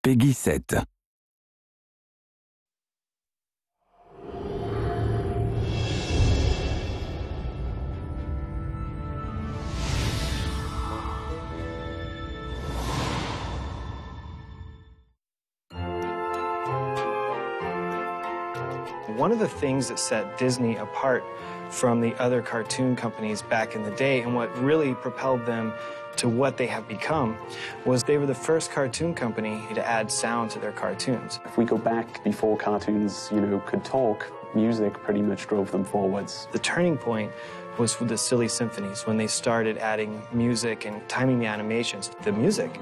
Peggy 7. One of the things that set Disney apart from the other cartoon companies back in the day, and what really propelled them to what they have become, was they were the first cartoon company to add sound to their cartoons. If we go back before cartoons, could talk, music pretty much drove them forwards. The turning point was with the Silly Symphonies, when they started adding music and timing the animations. The music,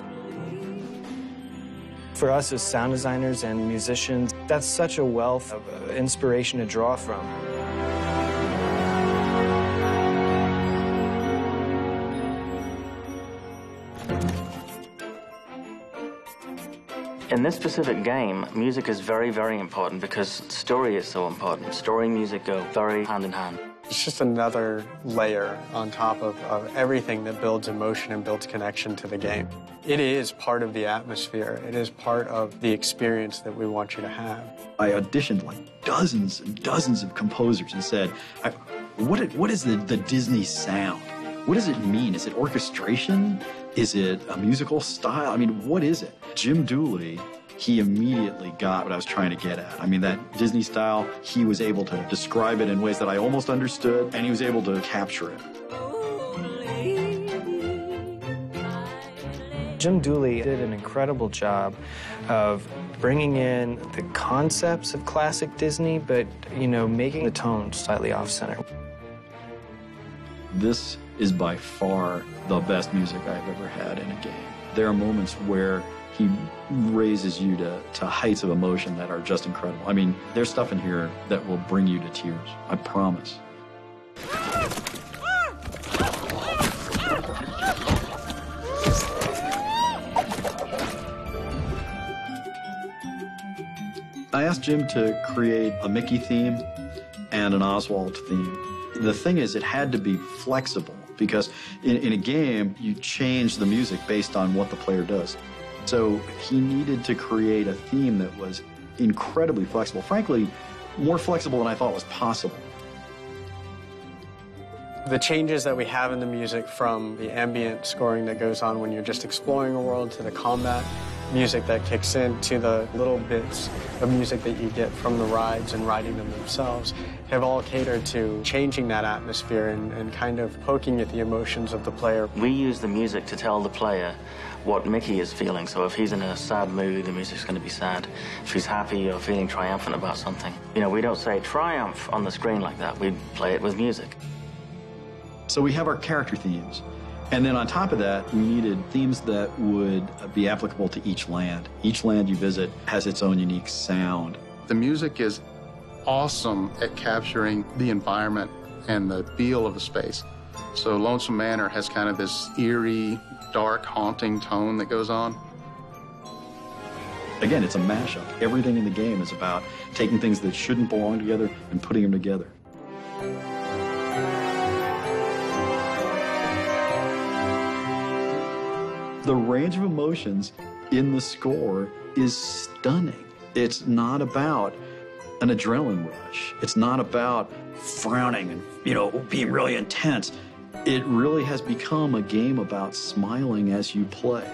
for us as sound designers and musicians, that's such a wealth of inspiration to draw from. In this specific game, music is very, very important because story is so important. Story and music go very hand in hand. It's just another layer on top of everything that builds emotion and builds connection to the game. It is part of the atmosphere. It is part of the experience that we want you to have. I auditioned like dozens and dozens of composers and said, what is the Disney sound? What does it mean? Is it orchestration? Is it a musical style? I mean, what is it? Jim Dooley, he immediately got what I was trying to get at. I mean, that Disney style, he was able to describe it in ways that I almost understood, and he was able to capture it. Jim Dooley did an incredible job of bringing in the concepts of classic Disney, but, making the tone slightly off-center. This is by far the best music I've ever had in a game. There are moments where he raises you to heights of emotion that are just incredible. I mean, there's stuff in here that will bring you to tears, I promise. I asked Jim to create a Mickey theme and an Oswald theme. The thing is, it had to be flexible because in a game, you change the music based on what the player does. So he needed to create a theme that was incredibly flexible. Frankly, more flexible than I thought was possible. The changes that we have in the music, from the ambient scoring that goes on when you're just exploring a world, to the combat music that kicks in, to the little bits of music that you get from the rides and riding them themselves, have all catered to changing that atmosphere and kind of poking at the emotions of the player. We use the music to tell the player what Mickey is feeling. So if he's in a sad mood, the music's going to be sad. If he's happy or feeling triumphant about something, we don't say triumph on the screen like that. We play it with music. So we have our character themes. And then on top of that, we needed themes that would be applicable to each land. Each land you visit has its own unique sound. The music is awesome at capturing the environment and the feel of the space. So Lonesome Manor has kind of this eerie, dark, haunting tone that goes on. Again, it's a mashup. Everything in the game is about taking things that shouldn't belong together and putting them together. The range of emotions in the score is stunning. It's not about an adrenaline rush. It's not about frowning and, being really intense. It really has become a game about smiling as you play.